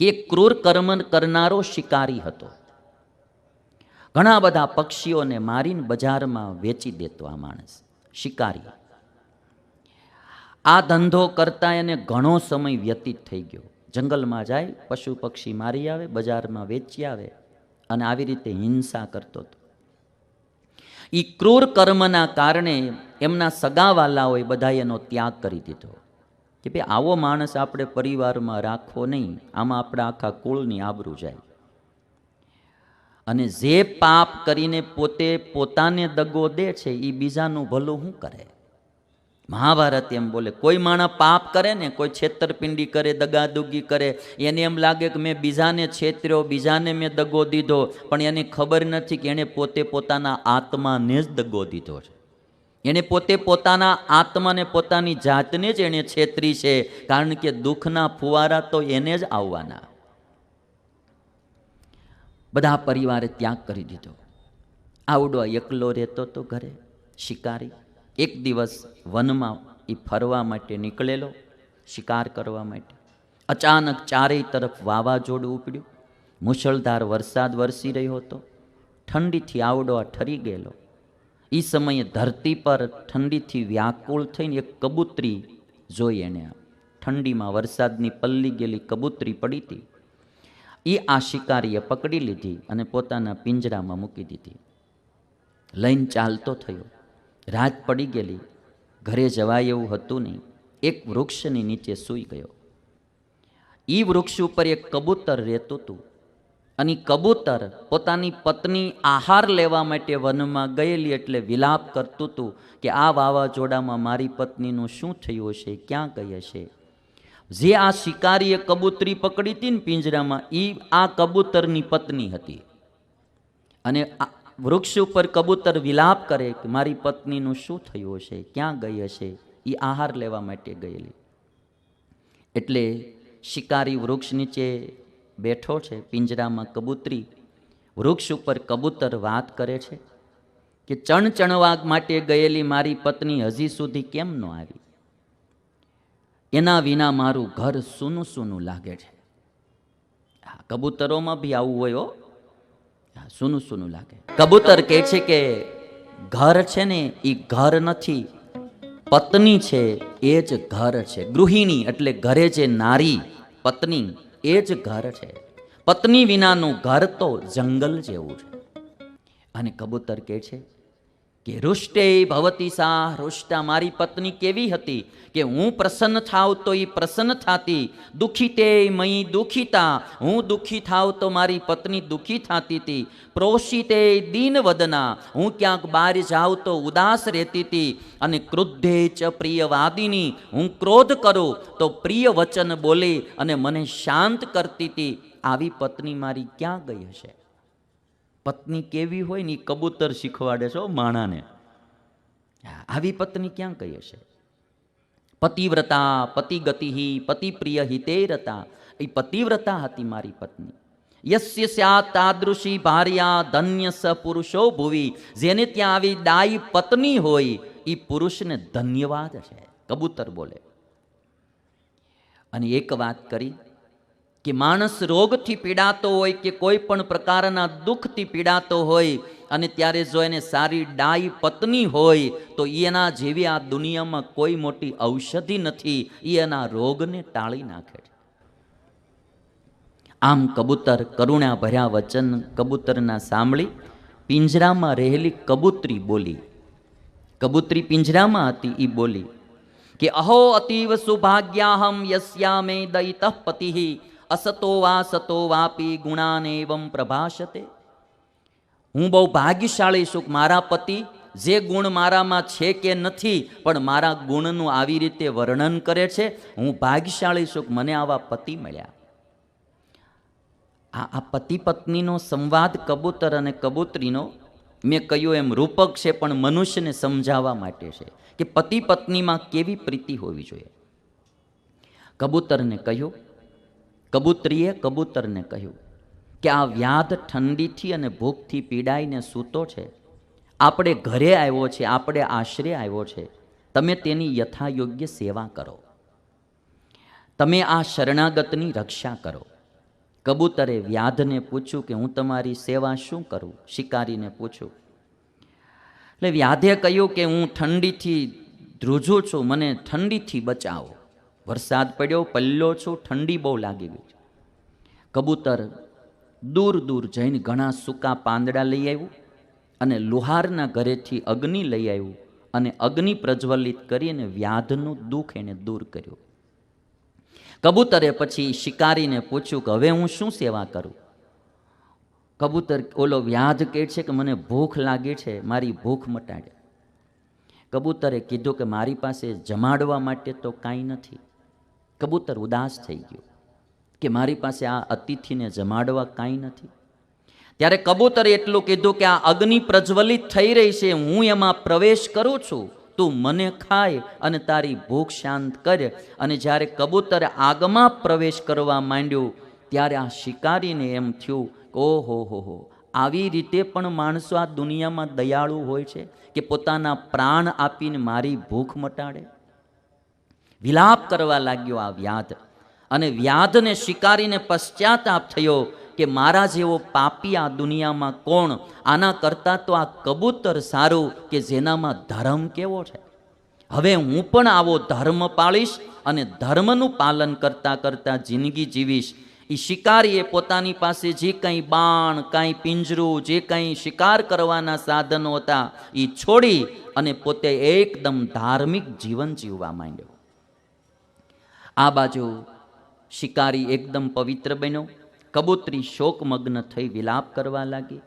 કે એક ક્રૂર કર્મ કરનારો શિકારી હતો. ઘણા બધા પક્ષીઓને મારીને બજારમાં વેચી દેતો આ માણસ શિકારી. આ ધંધો કરતા એને ઘણો સમય વ્યતીત થઈ ગયો. જંગલમાં જાય, પશુ પક્ષી મારી આવે, બજારમાં વેચી આવે અને આવી રીતે હિંસા કરતો હતો. એ ક્રૂર કર્મના કારણે એમના સગાવાલાઓએ બધા એનો ત્યાગ કરી દીધો કે ભાઈ આવો માણસ આપણે પરિવારમાં રાખવો નહીં, આમાં આપણા આખા કુળની આબરૂ જાય. અને જે પાપ કરીને પોતે પોતાને દગો દે છે એ બીજાનું ભલું શું કરે? મહાભારત એમ બોલે, કોઈ માણસ પાપ કરે ને, કોઈ છેતરપિંડી કરે, દગાદુગી કરે, એને એમ લાગે કે મેં બીજાને છેતર્યો, બીજાને મેં દગો દીધો, પણ એને ખબર નથી કે એણે પોતે પોતાના આત્માને જ દગો દીધો છે. એને પોતે પોતાના આત્માને, પોતાની જાતને જ એણે છેતરી છે, કારણ કે દુઃખના ફુવારા તો એને જ આવવાના. બધા પરિવારે ત્યાગ કરી દીધો. આવડો એકલો રહેતો તો ઘરે શિકારી. એક દિવસ વનમાં એ ફરવા માટે નીકળેલો, શિકાર કરવા માટે. અચાનક ચારેય તરફ વાવાઝોડું ઉપડ્યું. મુશળધાર વરસાદ વરસી રહ્યો હતો. ઠંડીથી આવડો ઠરી ગયેલો. એ સમયે ધરતી પર ઠંડીથી વ્યાકુળ થઈને એક કબૂતરી જોઈ એને. ઠંડીમાં વરસાદની પલ્લી ગયેલી કબૂતરી પડી હતી. એ આ શિકારીએ પકડી લીધી અને પોતાના પિંજરામાં મૂકી દીધી. લઈને ચાલતો થયો. રાત પડી ગયેલી, ઘરે જવાય એવું હતું નહીં. એક વૃક્ષની નીચે સૂઈ ગયો. એ વૃક્ષ ઉપર એક કબૂતર રહેતું હતું અને કબૂતર પોતાની પત્ની આહાર લેવા માટે વનમાં ગયેલી એટલે વિલાપ કરતું હતું કે આ વાવાઝોડામાં મારી પત્નીનું શું થયું હશે, ક્યાં ગઈ હશે. જે આ શિકારીએ કબૂતરી પકડી હતી ને પિંજરામાં, એ આ કબૂતરની પત્ની હતી. અને વૃક્ષ ઉપર કબૂતર વિલાપ કરે કે મારી પત્નીનું શું થયું હશે, ક્યાં ગઈ હશે. એ આહાર લેવા માટે ગયેલી. એટલે શિકારી વૃક્ષ નીચે બેઠો છે, પિંજરામાં કબૂતરી. વૃક્ષ ઉપર કબૂતર વાત કરે છે કે ચણચણવા માટે ગયેલી મારી પત્ની હજી સુધી કેમ ન આવી? એના વિના મારું ઘર સૂનું સૂનું લાગે છે. કબૂતરોમાં બી આવું હોય હો, સૂનું સૂનું લાગે. કબૂતર કહે છે કે ઘર છે ને એ ઘર નથી, પત્ની છે એ જ ઘર છે. ગૃહિણી એટલે ઘરે જે નારી, પત્ની એ જ ઘર છે. પત્ની વિનાનું ઘર તો જંગલ જેવું છે. અને કબૂતર કહે છે કે રુષ્ટે ભવતી સા હૃષ્ટા, મારી પત્ની કેવી હતી કે હું પ્રસન્ન થાવ તો એ પ્રસન્ન થાતી, દુઃખીતે મયી દુઃખીતા, હું દુઃખી થાવ તો મારી પત્ની દુઃખી થાતી હતી. પ્રોષિતે દીન વદના, હું ક્યાંક બહાર જાઉં તો ઉદાસ રહેતી હતી. અને ક્રુદ્ધે ચ પ્રિયવાદિની, હું ક્રોધ કરું તો પ્રિય વચન બોલી અને મને શાંત કરતી હતી. આવી પત્ની મારી ક્યાં ગઈ હશે? પત્ની કેવી હોય ને એ કબૂતર શીખવાડે છો માણાને. આવી પત્ની ક્યાં ગઈ હશે? પતિવ્રતા પતિગતિ પતિ પ્રિય હિતે રતા, એ પતિવ્રતા હતી મારી પત્ની. યસ્ય સ્યાત તાદૃશી ભાર્યા ધન્ય સ પુરુષો ભુવી, જેને ત્યાં આવી ડાઈ પત્ની હોય એ પુરુષને ધન્યવાદ છે. કબૂતર બોલે. અને એક વાત કરી કે માણસ રોગથી પીડાતો હોય કે કોઈ પણ પ્રકારના દુઃખથી પીડાતો હોય અને ત્યારે જો એને સારી ડાઈ પત્ની હોય તો એના જેવી આ દુનિયામાં કોઈ મોટી ઔષધિ નથી. એ એના રોગને ટાળી નાખે છે. આમ કબૂતર કરુણા ભર્યા વચન કબૂતરના સાંભળી પિંજરામાં રહેલી કબૂતરી બોલી. કબૂતરી પિંજરામાં હતી એ બોલી કે અહો અતીવ સુભાગ્યાહમ યસ્યા મે દયિતઃ પતિઃ, અસતો વા સતો વાપી ગુણાનેવમ પ્રભાષતે. હું બહુ ભાગ્યશાળી છું, મારા પતિ જે ગુણ મારામાં છે કે નથી પણ મારા ગુણનું આવી રીતે વર્ણન કરે છે. હું ભાગ્યશાળી છું, મને આવા પતિ મળ્યા. આ પતિ પત્નીનો સંવાદ કબૂતર અને કબૂતરીનો મેં કહ્યું એમ રૂપક છે, પણ મનુષ્યને સમજાવવા માટે છે કે પતિ પત્નીમાં કેવી પ્રીતિ હોવી જોઈએ. કબૂતરને કહ્યું, કબૂતરીએ કબૂતરને કહ્યું કે આ વ્યાધ ઠંડીથી અને ભૂખથી પીડાઈને સૂતો છે, આપણે ઘરે આવ્યો છે, આપણે આશરે આવ્યો છે, તમે તેની યથાયોગ્ય સેવા કરો, તમે આ શરણાગતની રક્ષા કરો. કબૂતરે વ્યાધને પૂછ્યું કે હું તમારી સેવા શું કરું? શિકારીને પૂછ્યું. એટલે વ્યાધે કહ્યું કે હું ઠંડીથી ધ્રુજું છું, મને ઠંડીથી બચાવો. વરસાદ પડ્યો, પલ્લો છું, ઠંડી બહુ લાગી ગઈ. કબૂતર દૂર દૂર જઈને ઘણા સૂકા પાંદડા લઈ આવ્યું અને લુહારના ઘરેથી અગ્નિ લઈ આવ્યું અને અગ્નિ પ્રજ્વલિત કરીને વ્યાધનું દુઃખ એને દૂર કર્યું. કબૂતરે પછી શિકારીને પૂછ્યું કે હવે હું શું સેવા કરું? કબૂતર ઓલો વ્યાધ કહે છે કે મને ભૂખ લાગી છે, મારી ભૂખ મટાડે. કબૂતરે કીધું કે મારી પાસે જમાડવા માટે તો કાંઈ નથી. કબૂતર ઉદાસ થઈ ગયું કે મારી પાસે આ અતિથિને જમાડવા કાંઈ નથી. ત્યારે કબૂતરે એટલું કીધું કે આ અગ્નિ પ્રજ્વલિત થઈ રહી છે, હું એમાં પ્રવેશ કરું છું, તું મને ખાય અને તારી ભૂખ શાંત કરે. અને જ્યારે કબૂતરે આગમાં પ્રવેશ કરવા માંડ્યું ત્યારે આ શિકારીને એમ થયું, ઓહો હો, આવી રીતે પણ માણસો આ દુનિયામાં દયાળુ હોય છે કે પોતાના પ્રાણ આપીને મારી ભૂખ મટાડે. વિલાપ કરવા લાગ્યો આ વ્યાધ. અને વ્યાધને શિકારીને પશ્ચાતાપ થયો કે મારા જેવો પાપી આ દુનિયામાં કોણ? આના કરતાં તો આ કબૂતર સારું કે જેનામાં ધર્મ કેવો છે. હવે હું પણ આવો ધર્મ પાળીશ અને ધર્મનું પાલન કરતાં કરતાં જિંદગી જીવીશ. એ શિકારીએ પોતાની પાસે જે કંઈ બાણ, કાંઈ પિંજરું, જે કંઈ શિકાર કરવાના સાધનો હતા એ છોડી અને પોતે એકદમ ધાર્મિક જીવન જીવવા માંડ્યો. આ બાજુ શિકારી એકદમ પવિત્ર બન્યો. કબૂતરી શોકમગ્ન થઈ વિલાપ કરવા લાગી.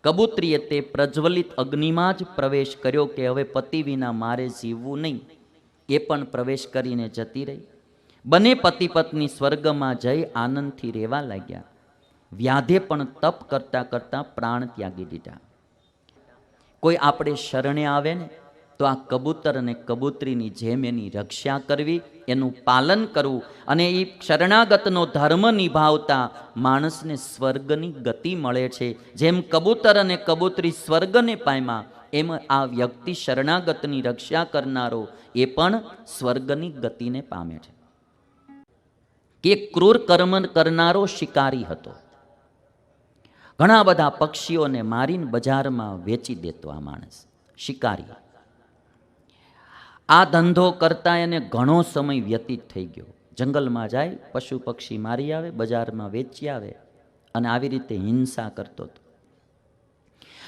કબૂતરીએ તે પ્રજ્વલિત અગ્નિમાં જ પ્રવેશ કર્યો કે હવે પતિ વિના મારે જીવવું નહીં. એ પણ પ્રવેશ કરીને જતી રહી. બંને પતિ પત્ની સ્વર્ગમાં જઈ આનંદથી રહેવા લાગ્યા. વ્યાધે પણ તપ કરતાં કરતાં પ્રાણ ત્યાગી દીધા. કોઈ આપણે શરણે આવે ને તો આ કબૂતર અને કબૂતરીની જેમ એની રક્ષા કરવી, એનું પાલન કરવું અને એ શરણાગતનો ધર્મ નિભાવતા માણસને સ્વર્ગની ગતિ મળે છે. જેમ કબૂતર અને કબૂતરી સ્વર્ગને પામ્યા એમ આ વ્યક્તિ શરણાગતની રક્ષા કરનારો એ પણ સ્વર્ગની ગતિને પામે છે. કે ક્રૂર કર્મ કરનારો શિકારી હતો. ઘણા બધા પક્ષીઓને મારીને બજારમાં વેચી દેતો આ માણસ શિકારી. આ ધંધો કરતા એને ઘણો સમય વ્યતીત થઈ ગયો. જંગલમાં જાય, પશુ પક્ષી મારી આવે, બજારમાં વેચી આવે અને આવી રીતે હિંસા કરતો હતો.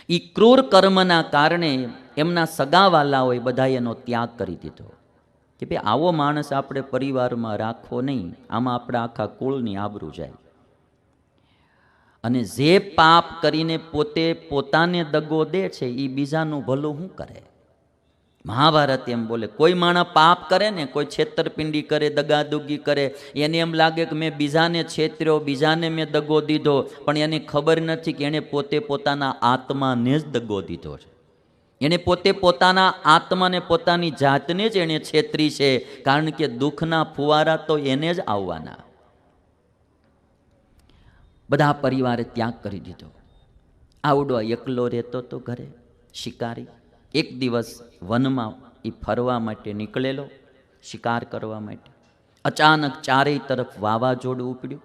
એ ક્રૂર કર્મના કારણે એમના સગાવાલાઓએ બધા એનો ત્યાગ કરી દીધો કે ભાઈ આવો માણસ આપણે પરિવારમાં રાખવો નહીં, આમાં આપણા આખા કુળની આબરૂ જાય. અને જે પાપ કરીને પોતે પોતાને દગો દે છે એ બીજાનું ભલું શું કરે? મહાભારત એમ બોલે, કોઈ માણસ પાપ કરે ને, કોઈ છેતરપિંડી કરે, દગાદુગી કરે, એને એમ લાગે કે મેં બીજાને છેતર્યો, બીજાને મેં દગો દીધો, પણ એને ખબર નથી કે એણે પોતે પોતાના આત્માને જ દગો દીધો છે. એને પોતે પોતાના આત્માને, પોતાની જાતને જ એણે છેતરી છે. કારણ કે દુઃખના ફુવારા તો એને જ આવવાના. બધા પરિવારે ત્યાગ કરી દીધો. આવડો એકલો રહેતો તો ઘરે શિકારી. એક દિવસ વનમાં એ ફરવા માટે નીકળેલો, શિકાર કરવા માટે. અચાનક ચારેય તરફ વાવાઝોડું ઉપડ્યું.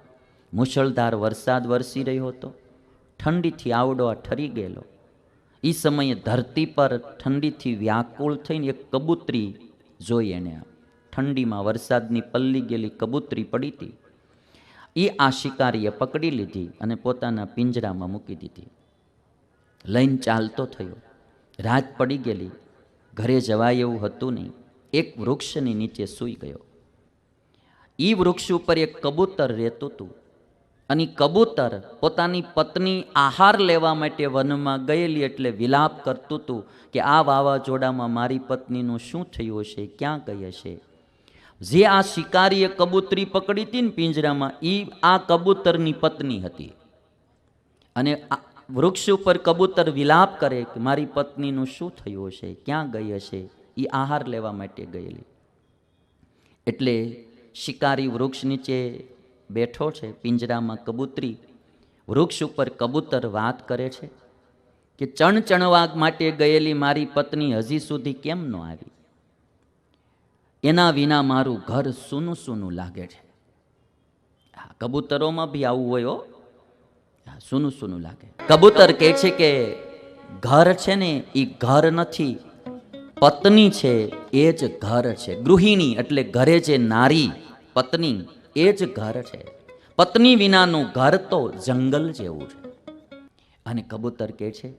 મુશળધાર વરસાદ વરસી રહ્યો હતો. ઠંડીથી આવડો ઠરી ગયેલો. એ સમયે ધરતી પર ઠંડીથી વ્યાકુળ થઈને એક કબૂતરી જોઈ. એને ઠંડીમાં વરસાદની પલ્લી ગયેલી કબૂતરી પડી હતી. એ આ શિકારીએ પકડી લીધી અને પોતાના પિંજરામાં મૂકી દીધી. લઈને ચાલતો થયો. રાત પડી ગયેલી, ઘરે જવાય એવું હતું નહીં. એક વૃક્ષની નીચે સૂઈ ગયો. એ વૃક્ષ ઉપર એક કબૂતર રહેતું હતું અને કબૂતર પોતાની પત્ની આહાર લેવા માટે વનમાં ગયેલી એટલે વિલાપ કરતું હતું કે આ વાવાઝોડામાં મારી પત્નીનું શું થયું હશે, ક્યાં ગઈ હશે. જે આ શિકારીએ કબૂતરી પકડી હતી ને પિંજરામાં, એ આ કબૂતરની પત્ની હતી. અને વૃક્ષ ઉપર કબૂતર વિલાપ કરે કે મારી પત્નીનું શું થયું હશે, ક્યાં ગઈ હશે. એ આહાર લેવા માટે ગયેલી. એટલે શિકારી વૃક્ષ નીચે બેઠો છે, પિંજરામાં કબૂતરી. વૃક્ષ ઉપર કબૂતર વાત કરે છે કે ચણચણવા માટે ગયેલી મારી પત્ની હજી સુધી કેમ ન આવી? એના વિના મારું ઘર સૂનું સૂનું લાગે છે. કબૂતરોમાં બી આવું હોય હો. સૂનું સૂનું લાગે. કબૂતર કહે છે કે ઘર છે ને એ ઘર નથી, પત્ની છે એ જ ઘર છે. ગૃહિણી એટલે ઘરે જે નારી પત્ની એ જ ઘર છે. પત્ની વિનાનું ઘર તો જંગલ જેવું છે. અને કબૂતર કહે છે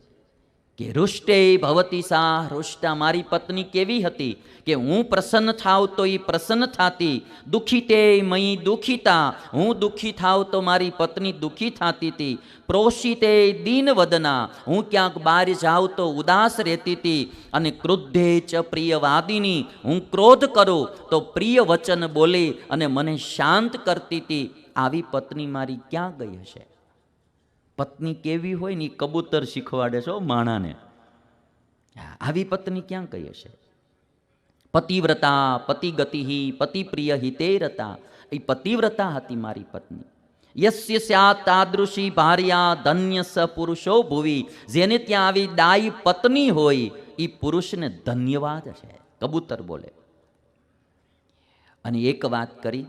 કે હૃષ્ટે ભવતી સા હૃષ્ટા, મારી પત્ની કેવી હતી કે હું પ્રસન્ન થાવ તો એ પ્રસન્ન થાતી, દુઃખીતે મયી દુઃખીતા, હું દુઃખી થાવ તો મારી પત્ની દુઃખી થાતી હતી. પ્રોષિતે દીન વદના, હું ક્યાંક બહાર જાઉં તો ઉદાસ રહેતી હતી. અને ક્રુદ્ધે ચ પ્રિયવાદિની, હું ક્રોધ કરું તો પ્રિય વચન બોલી અને મને શાંત કરતી હતી. આવી પત્ની મારી ક્યાં ગઈ હશે? પત્ની કેવી હોય ને એ કબૂતર શીખવાડે છો માણાને. આવી પત્ની ક્યાં ગઈ હશે? પતિવ્રતા પતિગતિ પતિ પ્રિય હિતે રતા, એ પતિવ્રતા હતી મારી પત્ની. યસ્ય સ્યાત તાદૃશી ભાર્યા ધન્ય સ પુરુષો ભુવી, જેને ત્યાં આવી ડાઈ પત્ની હોય એ પુરુષને ધન્યવાદ છે. કબૂતર બોલે. અને એક વાત કરી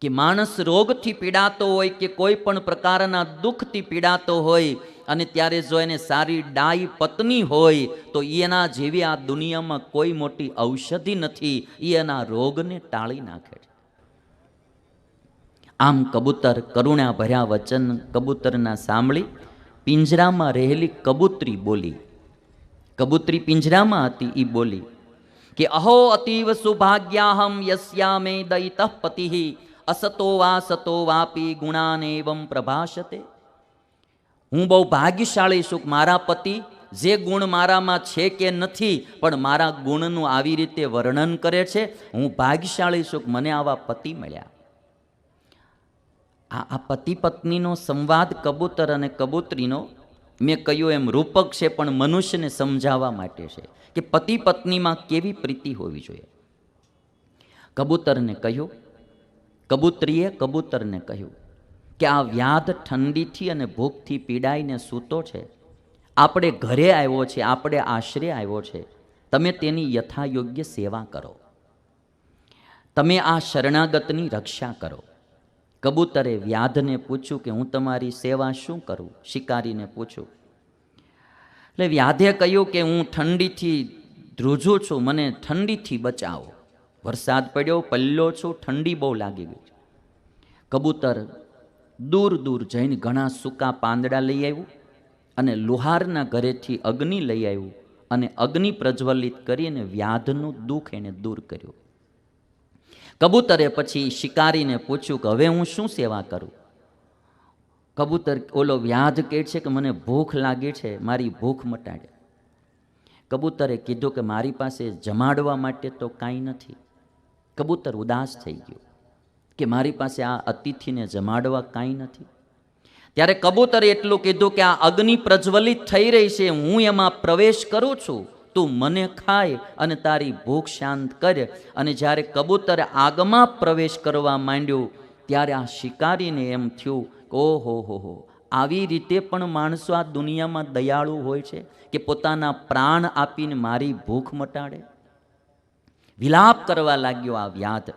કે માણસ રોગથી પીડાતો હોય કે કોઈ પણ પ્રકારના દુઃખથી પીડાતો હોય અને ત્યારે જો એને સારી ડાઈ પત્ની હોય તો એના જેવી આ દુનિયામાં કોઈ મોટી ઔષધિ નથી. એ એના રોગને ટાળી નાખે છે. આમ કબૂતર કરુણા ભર્યા વચન કબૂતરના સાંભળી પિંજરામાં રહેલી કબૂતરી બોલી. કબૂતરી પિંજરામાં હતી એ બોલી કે અહો અતીવ સુભાગ્યાહમ યસ્યા મે દયિતઃ પતિઃ, અસતો વા સતો વાપી ગુણાનેવમ પ્રભાષતે. હું બહુ ભાગ્યશાળી છું, મારા પતિ જે ગુણ મારામાં છે કે નથી પણ મારા ગુણનું આવી રીતે વર્ણન કરે છે. હું ભાગ્યશાળી છું, મને આવા પતિ મળ્યા. આ પતિ પત્નીનો સંવાદ કબૂતર અને કબૂતરીનો મેં કહ્યું એમ રૂપક છે પણ મનુષ્યને સમજાવવા માટે છે કે પતિ પત્નીમાં કેવી પ્રીતિ હોવી જોઈએ. કબૂતરને કહ્યું, કબૂતરીએ કબૂતરને કહ્યું કે આ વ્યાધ ઠંડીથી અને ભૂખથી પીડાઈને સૂતો છે, આપણે ઘરે આવ્યો છે, આપણે આશરે આવ્યો છે, તમે તેની યથાયોગ્ય સેવા કરો, તમે આ શરણાગતની રક્ષા કરો. કબૂતરે વ્યાધને પૂછ્યું કે હું તમારી સેવા શું કરું? શિકારીને પૂછ્યું. એટલે વ્યાધે કહ્યું કે હું ઠંડીથી ધ્રુજું છું, મને ઠંડીથી બચાવો. વરસાદ પડ્યો, પલ્લો છું, ઠંડી બહુ લાગી ગઈ. કબૂતર દૂર દૂર જઈને ઘણા સૂકા પાંદડા લઈ આવ્યું અને લુહારના ઘરેથી અગ્નિ લઈ આવ્યું અને અગ્નિ પ્રજ્વલિત કરીને વ્યાધનું દુઃખ એને દૂર કર્યું. કબૂતરે પછી શિકારીને પૂછ્યું કે હવે હું શું સેવા કરું? કબૂતર ઓલો વ્યાધ કહે છે કે મને ભૂખ લાગી છે, મારી ભૂખ મટાડે. કબૂતરે કીધું કે મારી પાસે જમાડવા માટે તો કાંઈ નથી. કબૂતર ઉદાસ થઈ ગયું કે મારી પાસે આ અતિથિને જમાડવા કાંઈ નથી. ત્યારે કબૂતરે એટલું કીધું કે આ અગ્નિ પ્રજ્વલિત થઈ રહી છે, હું એમાં પ્રવેશ કરું છું, તું મને ખાય અને તારી ભૂખ શાંત કરે. અને જ્યારે કબૂતર આગમાં પ્રવેશ કરવા માંડ્યું ત્યારે આ શિકારીને એમ થયું ઓહો હો, આવી રીતે પણ માણસો આ દુનિયામાં દયાળુ હોય છે કે પોતાના પ્રાણ આપીને મારી ભૂખ મટાડે. વિલાપ કરવા લાગ્યો આ વ્યાધ.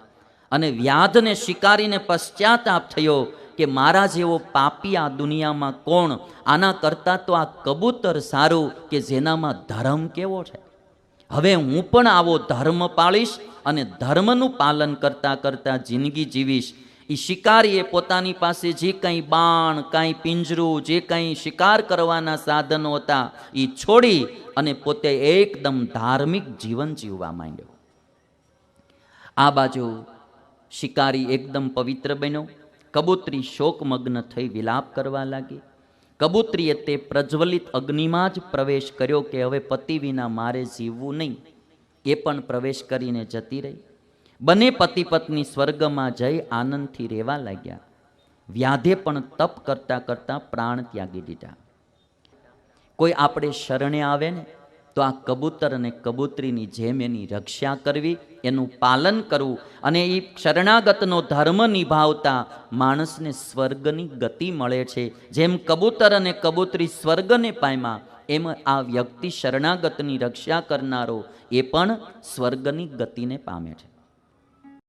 અને વ્યાધને શિકારીને પશ્ચાતાપ થયો કે મારા જેવો પાપી આ દુનિયામાં કોણ? આના કરતાં તો આ કબૂતર સારું કે જેનામાં ધર્મ કેવો છે. હવે હું પણ આવો ધર્મ પાળીશ અને ધર્મનું પાલન કરતાં કરતાં જિંદગી જીવીશ. એ શિકારીએ પોતાની પાસે જે કંઈ બાણ, કાંઈ પિંજરું, જે કંઈ શિકાર કરવાના સાધનો હતા એ છોડી અને પોતે એકદમ ધાર્મિક જીવન જીવવા માંડ્યો. આ બાજુ શિકારી એકદમ પવિત્ર બન્યો. કબૂતરી શોકમગ્ન થઈ વિલાપ કરવા લાગી. કબૂતરીએ તે પ્રજ્વલિત અગ્નિમાં જ પ્રવેશ કર્યો કે હવે પતિ વિના મારે જીવવું નહીં. એ પણ પ્રવેશ કરીને જતી રહી. બંને પતિ પત્ની સ્વર્ગમાં જઈ આનંદથી રહેવા લાગ્યા. વ્યાધે પણ તપ કરતાં કરતાં પ્રાણ ત્યાગી દીધા. કોઈ આપણે શરણે આવે ને તો આ કબૂતર અને કબૂતરીની જેમ એની રક્ષા કરવી, એનું પાલન કરવું અને એ શરણાગતનો ધર્મ નિભાવતા માણસને સ્વર્ગની ગતિ મળે છે. જેમ કબૂતર અને કબૂતરી સ્વર્ગને પામ્યા એમ આ વ્યક્તિ શરણાગતની રક્ષા કરનારો એ પણ સ્વર્ગની ગતિને પામે છે.